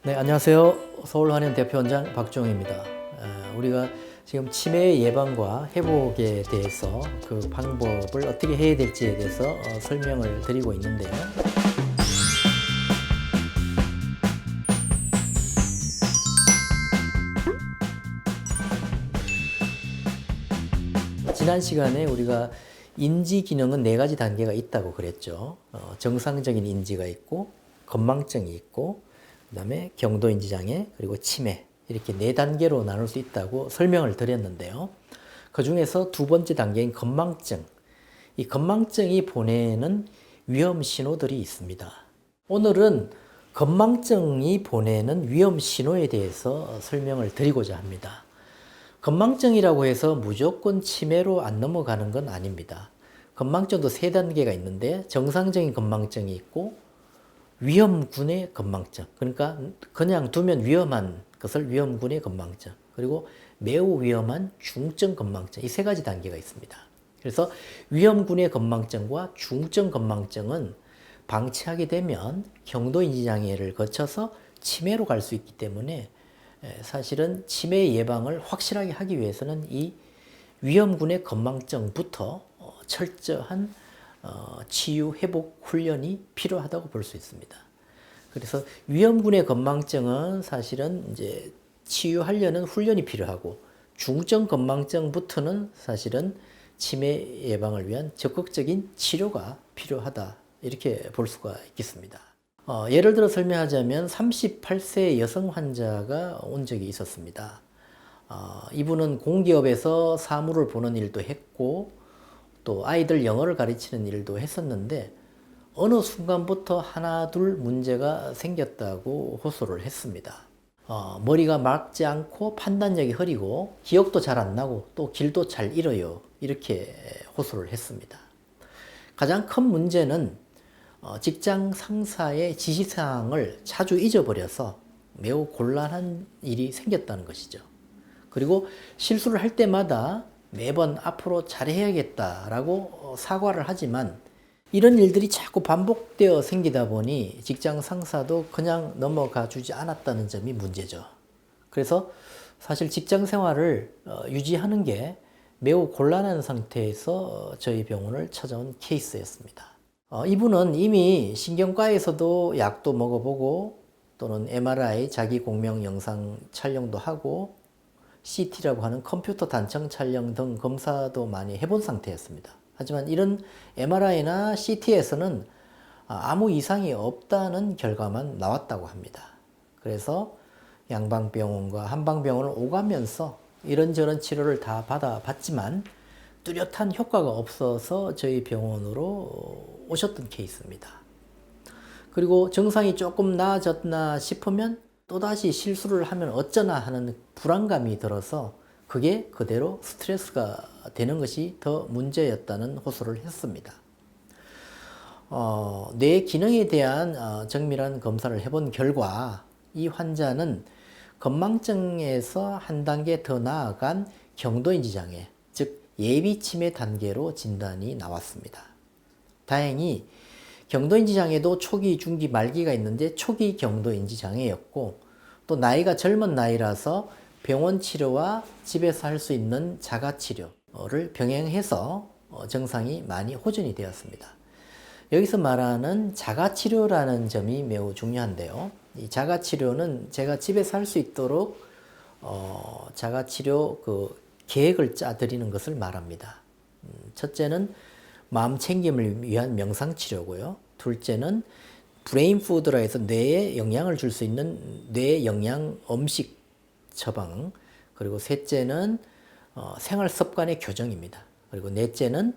네, 안녕하세요. 서울한의원 대표원장 박종입니다. 우리가 지금 치매 예방과 회복에 대해서 그 방법을 어떻게 해야 될지에 대해서 설명을 드리고 있는데요. 지난 시간에 우리가 인지 기능은 네 가지 단계가 있다고 그랬죠. 정상적인 인지가 있고, 건망증이 있고, 그다음에 경도인지 장애, 그리고 치매 이렇게 네 단계로 나눌 수 있다고 설명을 드렸는데요. 그 중에서 두 번째 단계인 건망증, 이 건망증이 보내는 위험 신호들이 있습니다. 오늘은 건망증이 보내는 위험 신호에 대해서 설명을 드리고자 합니다. 건망증이라고 해서 무조건 치매로 안 넘어가는 건 아닙니다. 건망증도 세 단계가 있는데 정상적인 건망증이 있고 위험군의 건망증, 그러니까 그냥 두면 위험한 것을 위험군의 건망증, 그리고 매우 위험한 중증 건망증, 이 세 가지 단계가 있습니다. 그래서 위험군의 건망증과 중증 건망증은 방치하게 되면 경도인지 장애를 거쳐서 치매로 갈 수 있기 때문에 사실은 치매 예방을 확실하게 하기 위해서는 이 위험군의 건망증부터 철저한 치유 회복 훈련이 필요하다고 볼 수 있습니다. 그래서 위험군의 건망증은 사실은 이제 치유하려는 훈련이 필요하고, 중증 건망증부터는 사실은 치매 예방을 위한 적극적인 치료가 필요하다, 이렇게 볼 수가 있겠습니다. 예를 들어 설명하자면 38세 여성 환자가 온 적이 있었습니다. 이분은 공기업에서 사무를 보는 일도 했고 또 아이들 영어를 가르치는 일도 했었는데 어느 순간부터 하나 둘 문제가 생겼다고 호소를 했습니다. 머리가 맑지 않고 판단력이 흐리고 기억도 잘 안 나고 또 길도 잘 잃어요, 이렇게 호소를 했습니다. 가장 큰 문제는 직장 상사의 지시사항을 자주 잊어버려서 매우 곤란한 일이 생겼다는 것이죠. 그리고 실수를 할 때마다 매번 앞으로 잘해야겠다라고 사과를 하지만 이런 일들이 자꾸 반복되어 생기다 보니 직장 상사도 그냥 넘어가 주지 않았다는 점이 문제죠. 그래서 사실 직장 생활을 유지하는 게 매우 곤란한 상태에서 저희 병원을 찾아온 케이스였습니다. 이분은 이미 신경과에서도 약도 먹어보고 또는 MRI 자기 공명 영상 촬영도 하고 CT라고 하는 컴퓨터 단청 촬영 등 검사도 많이 해본 상태였습니다. 하지만 이런 MRI나 CT에서는 아무 이상이 없다는 결과만 나왔다고 합니다. 그래서 양방병원과 한방병원을 오가면서 이런저런 치료를 다 받아봤지만 뚜렷한 효과가 없어서 저희 병원으로 오셨던 케이스입니다. 그리고 증상이 조금 나아졌나 싶으면 또다시 실수를 하면 어쩌나 하는 불안감이 들어서 그게 그대로 스트레스가 되는 것이 더 문제였다는 호소를 했습니다. 뇌 기능에 대한 정밀한 검사를 해본 결과 이 환자는 건망증에서 한 단계 더 나아간 경도인지 장애, 즉 예비 치매 단계로 진단이 나왔습니다. 다행히 경도인지 장애도 초기, 중기, 말기가 있는데 초기 경도인지 장애였고 또 나이가 젊은 나이라서 병원 치료와 집에서 할 수 있는 자가 치료를 병행해서 증상이 많이 호전이 되었습니다. 여기서 말하는 자가 치료라는 점이 매우 중요한데요. 이 자가 치료는 제가 집에서 할 수 있도록 자가 치료 그 계획을 짜드리는 것을 말합니다. 첫째는 마음 챙김을 위한 명상 치료고요. 둘째는 브레인 푸드라 해서 뇌에 영향을 줄 수 있는 뇌 영양 음식 처방, 그리고 셋째는 생활 습관의 교정입니다. 그리고 넷째는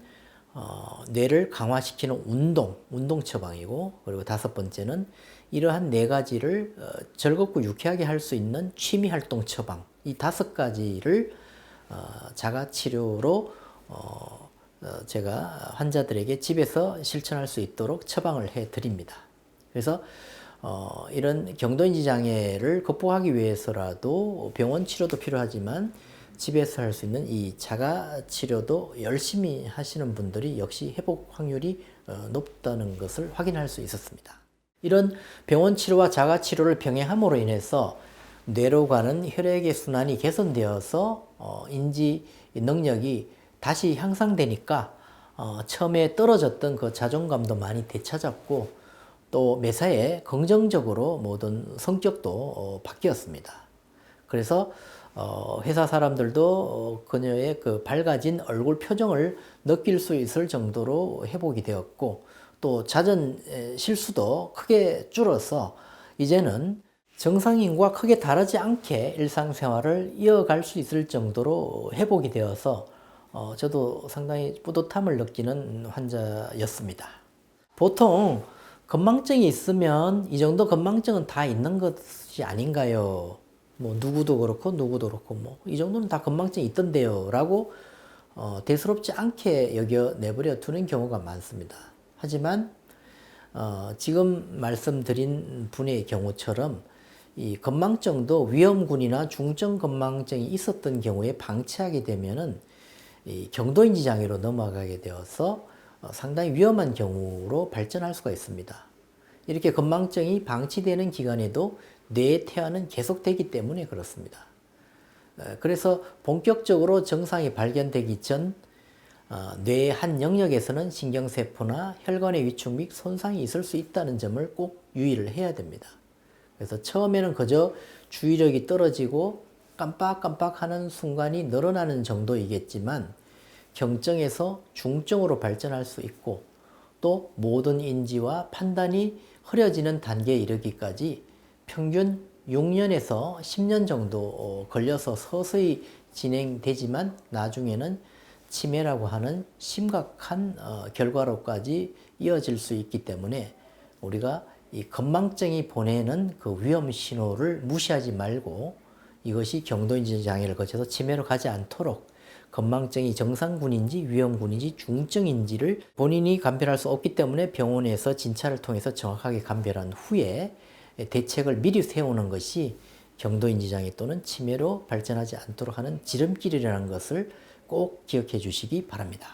뇌를 강화시키는 운동 처방이고, 그리고 다섯 번째는 이러한 네 가지를 즐겁고 유쾌하게 할 수 있는 취미 활동 처방, 이 다섯 가지를 자가 치료로 제가 환자들에게 집에서 실천할 수 있도록 처방을 해 드립니다. 그래서 이런 경도인지 장애를 극복하기 위해서라도 병원 치료도 필요하지만 집에서 할 수 있는 이 자가 치료도 열심히 하시는 분들이 역시 회복 확률이 높다는 것을 확인할 수 있었습니다. 이런 병원 치료와 자가 치료를 병행함으로 인해서 뇌로 가는 혈액의 순환이 개선되어서 인지 능력이 다시 향상되니까 처음에 떨어졌던 그 자존감도 많이 되찾았고 또 매사에 긍정적으로 모든 성격도 바뀌었습니다. 그래서 회사 사람들도 그녀의 그 밝아진 얼굴 표정을 느낄 수 있을 정도로 회복이 되었고 또 잦은 실수도 크게 줄어서 이제는 정상인과 크게 다르지 않게 일상생활을 이어갈 수 있을 정도로 회복이 되어서 저도 상당히 뿌듯함을 느끼는 환자였습니다. 보통 건망증이 있으면 이 정도 건망증은 다 있는 것이 아닌가요? 뭐 누구도 그렇고 뭐 이 정도는 다 건망증이 있던데요 라고 대수롭지 않게 여겨 내버려 두는 경우가 많습니다. 하지만 지금 말씀드린 분의 경우처럼 이 건망증도 위험군이나 중증 건망증이 있었던 경우에 방치하게 되면은 이 경도인지 장애로 넘어가게 되어서 상당히 위험한 경우로 발전할 수가 있습니다. 이렇게 건망증이 방치되는 기간에도 뇌의 퇴화는 계속되기 때문에 그렇습니다. 그래서 본격적으로 증상이 발견되기 전 뇌의 한 영역에서는 신경세포나 혈관의 위축 및 손상이 있을 수 있다는 점을 꼭 유의를 해야 됩니다. 그래서 처음에는 그저 주의력이 떨어지고 깜빡깜빡하는 순간이 늘어나는 정도이겠지만 경증에서 중증으로 발전할 수 있고 또 모든 인지와 판단이 흐려지는 단계에 이르기까지 평균 6년에서 10년 정도 걸려서 서서히 진행되지만 나중에는 치매라고 하는 심각한 결과로까지 이어질 수 있기 때문에 우리가 이 건망증이 보내는 그 위험 신호를 무시하지 말고 이것이 경도인지 장애를 거쳐서 치매로 가지 않도록 건망증이 정상군인지 위험군인지 중증인지를 본인이 감별할 수 없기 때문에 병원에서 진찰을 통해서 정확하게 감별한 후에 대책을 미리 세우는 것이 경도인지 장애 또는 치매로 발전하지 않도록 하는 지름길이라는 것을 꼭 기억해 주시기 바랍니다.